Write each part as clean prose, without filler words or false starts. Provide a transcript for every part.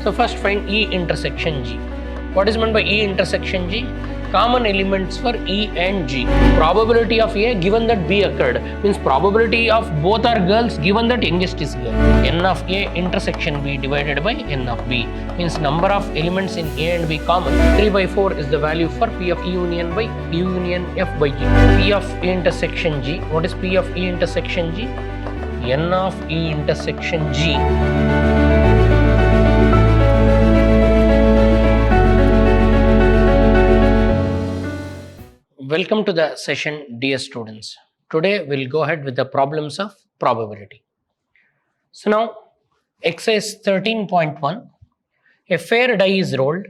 So first find E intersection G. What is meant by E intersection G? Common elements for E and G. Probability of A given that B occurred means probability of both are girls given that youngest is girl. N of A intersection B divided by N of B means number of elements in A and B common. 3 by 4 is the value for P of E union by E union F by G. P of E intersection G. What is P of E intersection G? N of E intersection G. Welcome to the session, dear students. Today we'll go ahead with the problems of probability. So now, exercise 13.1. A fair die is rolled.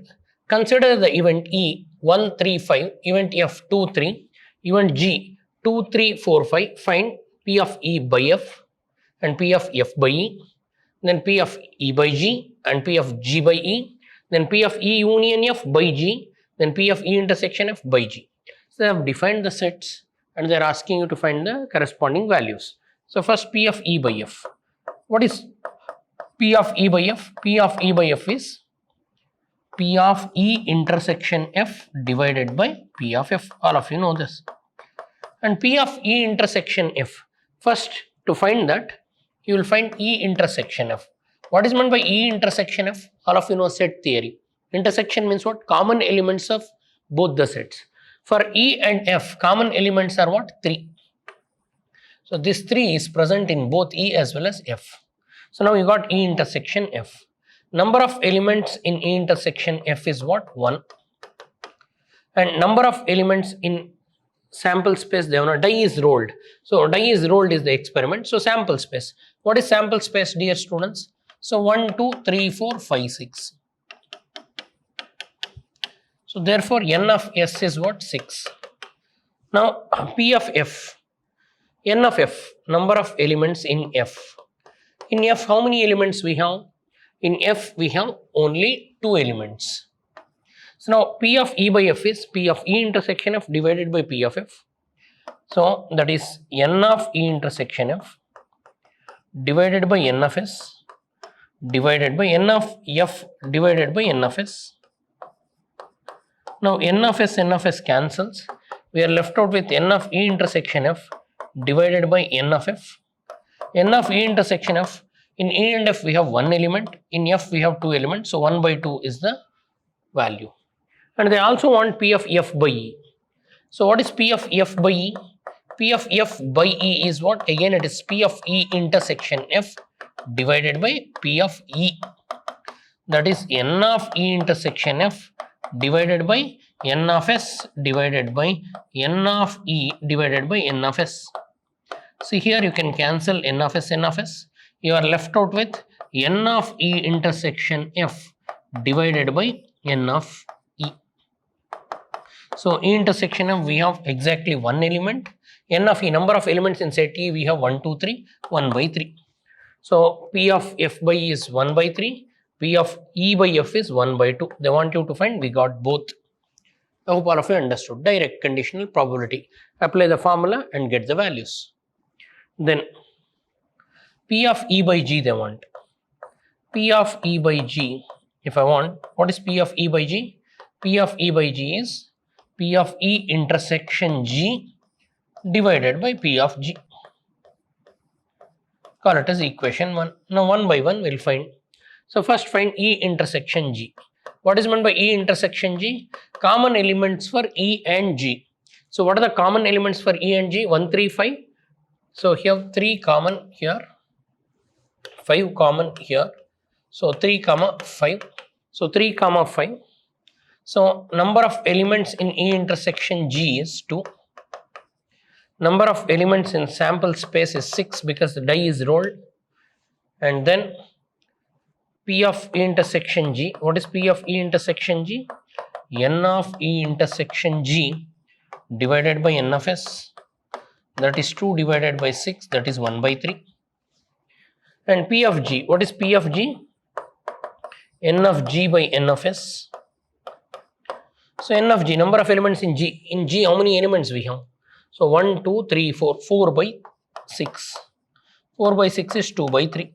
Consider the event E 1, 3, 5, event F 2, 3, event G 2, 3, 4, 5. Find P of E by F and P of F by E, then P of E by G and P of G by E, then P of E union F by G, then P of E intersection F by G. So they have defined the sets and they are asking you to find the corresponding values. So first P of E by F. What is P of E by F? P of E by F is P of E intersection F divided by P of F. All of you know this. And P of E intersection F. First, to find that, you will find E intersection F. What is meant by E intersection F? All of you know set theory. Intersection means what? Common elements of both the sets. For E and F, common elements are what? 3. So this 3 is present in both E as well as F. So now you got E intersection F. Number of elements in E intersection F is what? 1. And number of elements in sample space, they have not, die is rolled. So die is rolled is the experiment. So sample space. What is sample space, dear students? So 1, 2, 3, 4, 5, 6. So therefore N of S is what? 6. Now P of F. N of F, number of elements in F. In F, how many elements we have? In F, we have only 2 elements. So now P of E by F is P of E intersection F divided by P of F. So that is N of E intersection F divided by N of S divided by N of F divided by N of S. Now N of S cancels. We are left out with N of E intersection F divided by N of F. N of E intersection F. In E and F we have 1 element. In F we have 2 elements. So 1 by 2 is the value. And they also want P of F by E. So what is P of F by E? P of F by E is what? Again it is P of E intersection F divided by P of E. That is N of E intersection F divided by N of S divided by N of E divided by N of S. See here you can cancel N of S, N of S. You are left out with N of E intersection F divided by N of E. So E intersection F we have exactly 1 element. N of E, number of elements in set E we have 1, 2, 3, 1 by 3. So P of F by E is 1 by 3. P of E by F is 1 by 2. They want you to find, we got both. I hope all of you understood. Direct conditional probability. Apply the formula and get the values. Then P of E by G they want. P of E by G, if I want, what is P of E by G? P of E by G is P of E intersection G divided by P of G. Call it as equation 1. Now one by one we'll find. So first find E intersection G. What is meant by E intersection G? Common elements for E and G. So what are the common elements for E and G? 1, 3, 5. So here 3 common here, 5 common here. So 3 comma 5. So 3 comma 5. So number of elements in E intersection G is 2. Number of elements in sample space is 6 because the die is rolled. And then P of E intersection G. What is P of E intersection G? N of E intersection G divided by N of S. That is 2 divided by 6. That is 1 by 3. And P of G. What is P of G? N of G by N of S. So N of G, number of elements in G. In G, how many elements we have? So 1, 2, 3, 4. 4 by 6. 4 by 6 is 2 by 3.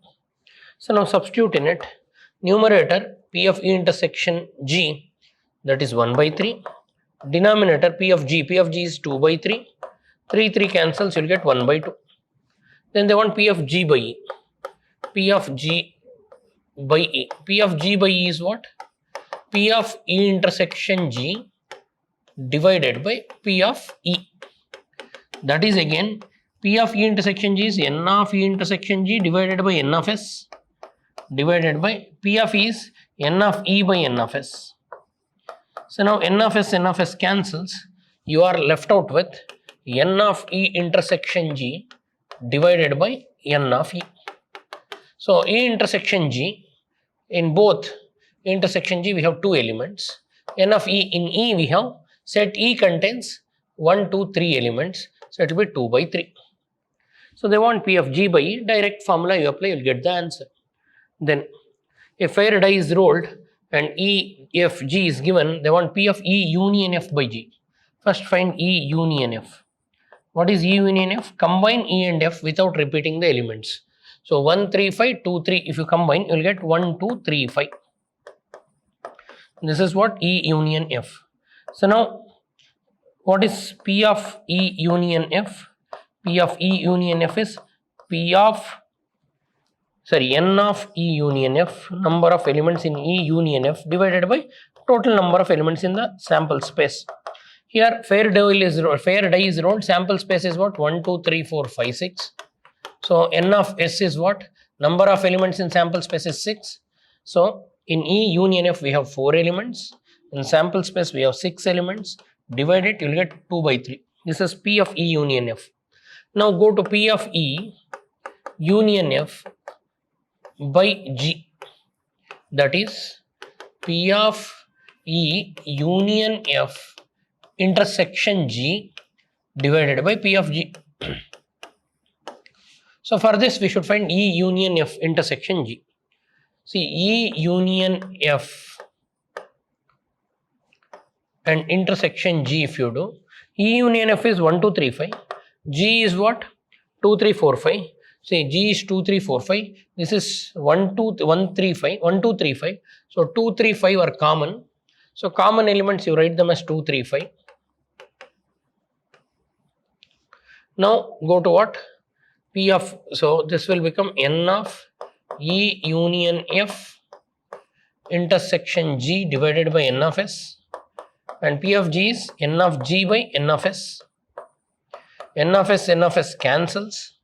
So now substitute in it. Numerator P of E intersection G, that is 1 by 3. Denominator P of G is 2 by 3. 3 cancels, you'll get 1 by 2. Then they want P of G by E. P of G by E. P of G by E is what? P of E intersection G divided by P of E. That is again P of E intersection G is N of E intersection G divided by N of S divided by P of E is N of E by N of S. So now N of S cancels. You are left out with N of E intersection G divided by N of E. So E intersection G, in both intersection G we have two elements. N of E, in E we have set E contains 1, 2, 3 elements. So it will be 2 by 3. So they want P of G by E. Direct formula you apply, you will get the answer. Then if fair die is rolled and E, F, G is given, they want P of E union F by G. First find E union F. What is E union F? Combine E and F without repeating the elements. So 1, 3, 5, 2, 3. If you combine, you will get 1, 2, 3, 5. This is what E union F. So now, what is P of E union F? P of E union F is N of E union F, number of elements in E union F divided by total number of elements in the sample space. Here fair die is rolled, sample space is what? 1, 2, 3, 4, 5, 6. So N of S is what? Number of elements in sample space is 6. So in E union F we have 4 elements. In sample space we have 6 elements. Divide it, you will get 2 by 3. This is P of E union F. Now go to P of E union F by G. That is P of E union F intersection G divided by P of G. So for this we should find E union F intersection G. See, E union F and intersection G, if you do, E union F is 1, 2, 3, 5. G is what? 2, 3, 4, 5. Say G is 2, 3, 4, 5. This is 1, 2, 3, 5. So 2, 3, 5 are common. So common elements you write them as 2, 3, 5. Now go to what? P of, so this will become N of E union F intersection G divided by N of S, and P of G is N of G by N of S. N of S cancels.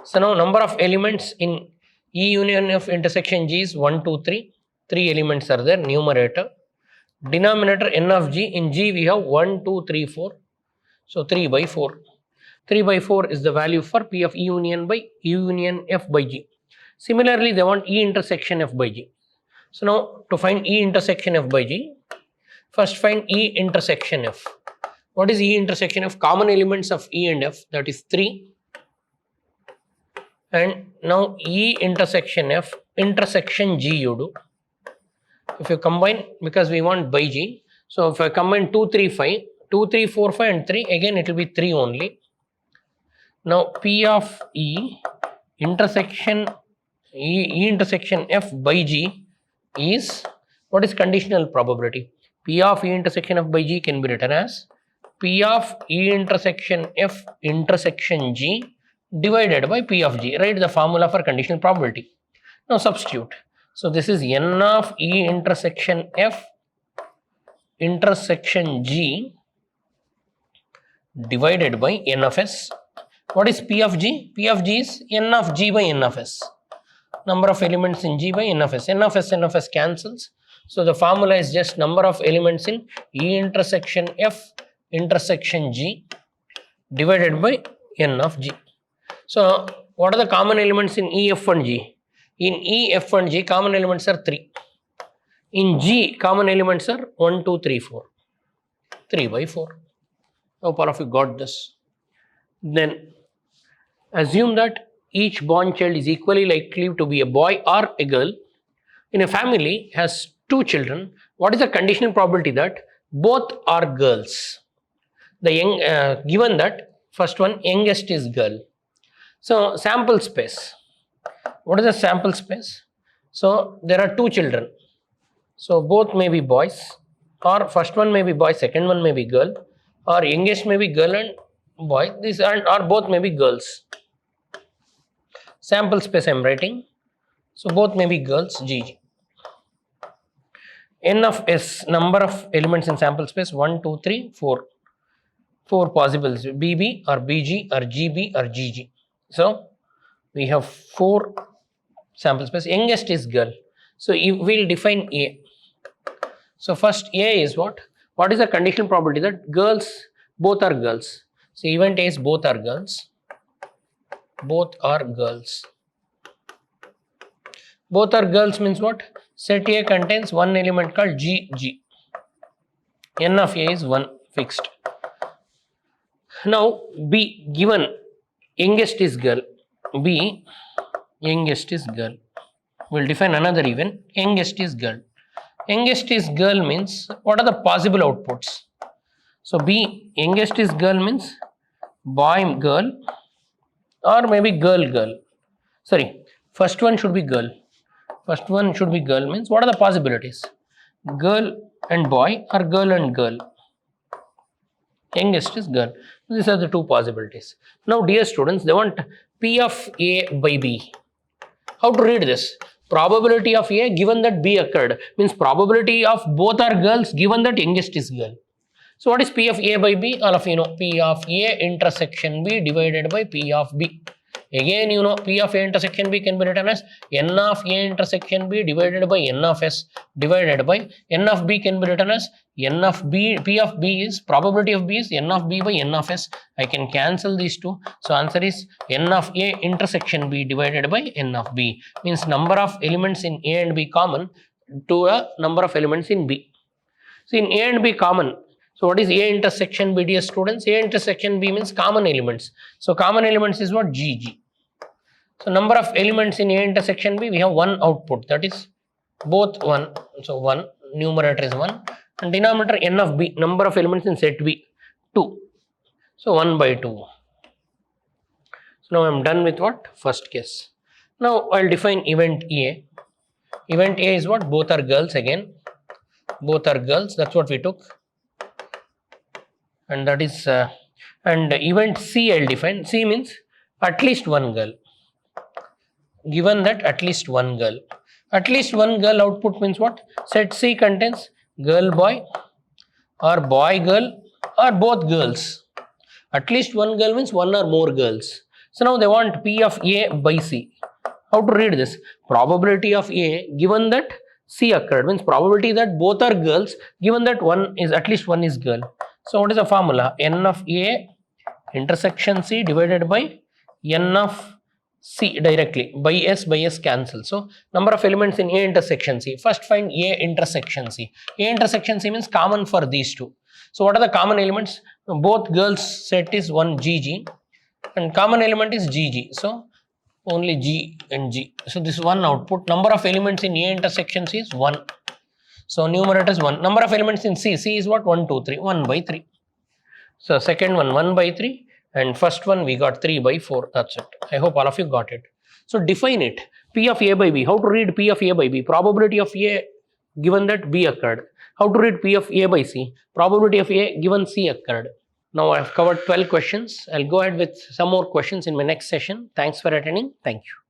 So now number of elements in E union F intersection G is 1, 2, 3. 3 elements are there, numerator. Denominator N of G, in G we have 1, 2, 3, 4. So 3 by 4. 3 by 4 is the value for P of E union F by G. Similarly, they want E intersection F by G. So now to find E intersection F by G, first find E intersection F. What is E intersection F? Common elements of E and F, that is 3. And now E intersection F intersection G you do. If you combine, because we want by G, so if I combine 2, 3, 5, 2, 3, 4, 5 and 3, again it will be 3 only. Now P of E intersection F by G is, what is conditional probability? P of E intersection F by G can be written as P of E intersection F intersection G divided by P of G. Write the formula for conditional probability. Now substitute. So this is N of E intersection F intersection G divided by N of S. What is P of G? P of G is N of G by N of S. Number of elements in G by N of S. N of S cancels. So the formula is just number of elements in E intersection F intersection G divided by N of G. So what are the common elements in E, F and G? In E, F and G, common elements are 3. In G, common elements are 1, 2, 3, 4. 3 by 4. Hope all of you got this. Then assume that each born child is equally likely to be a boy or a girl. In a family has 2 children, what is the conditional probability that both are girls? The given that first one, youngest is girl. So sample space. What is the sample space? So there are 2 children. So both may be boys, or first one may be boy, second one may be girl, or youngest may be girl and boy. These or both may be girls. Sample space I am writing. So both may be girls. GG. N of S, number of elements in sample space 1, 2, 3, 4. 4 possibles, BB or BG or GB or GG. So we have 4 sample space. Youngest is girl. So we will define A. So first A is what? What is the conditional probability that girls, both are girls? So event A is both are girls. Both are girls. Both are girls means what? Set A contains one element called GG. N of A is 1 fixed. Now B, given youngest is girl. B, youngest is girl. We'll define another event. Youngest is girl. Youngest is girl means what are the possible outputs? So B, youngest is girl means boy girl or maybe girl. Sorry, first one should be girl. First one should be girl means what are the possibilities? Girl and boy or girl and girl. Youngest is girl. These are the two possibilities. Now dear students, they want P of A by B. How to read this? Probability of A given that B occurred means probability of both are girls given that youngest is girl. So what is P of A by B? All of you know P of A intersection B divided by P of B. Again you know P of A intersection B can be written as N of A intersection B divided by N of S divided by N of B can be written as N of B. P of B is probability of B is N of B by N of S. I can cancel these two. So answer is N of A intersection B divided by N of B. Means number of elements in A and B common to a number of elements in B. So in A and B common. So what is A intersection B, dear students? A intersection B means common elements. So common elements is what? GG. So number of elements in A intersection B, we have one output, that is both 1. So 1, numerator is 1 and denominator N of B, number of elements in set B, 2. So 1 by 2. So now I am done with what? First case. Now I will define event A. Event A is what? Both are girls again. Both are girls, that's what we took. And that is and event C I will define. C means at least one girl. Given that at least one girl. At least one girl output means what? Set C contains girl boy or boy girl or both girls. At least one girl means one or more girls. So now they want P of A by C. How to read this? Probability of A given that C occurred means probability that both are girls given that one is at least one is girl. So what is the formula? N of A intersection C divided by N of C directly by S cancel. So number of elements in A intersection C. First find A intersection C. A intersection C means common for these two. So what are the common elements? Both girls set is 1 GG and common element is GG. So only G and G. So this is one output. Number of elements in A intersection C is 1. So numerator is 1. Number of elements in C. C is what? 1, 2, 3. 1 by 3. So second one 1 by 3 and first one we got 3 by 4. That's it. I hope all of you got it. So define it. P of A by B. How to read P of A by B? Probability of A given that B occurred. How to read P of A by C? Probability of A given C occurred. Now I have covered 12 questions. I'll go ahead with some more questions in my next session. Thanks for attending. Thank you.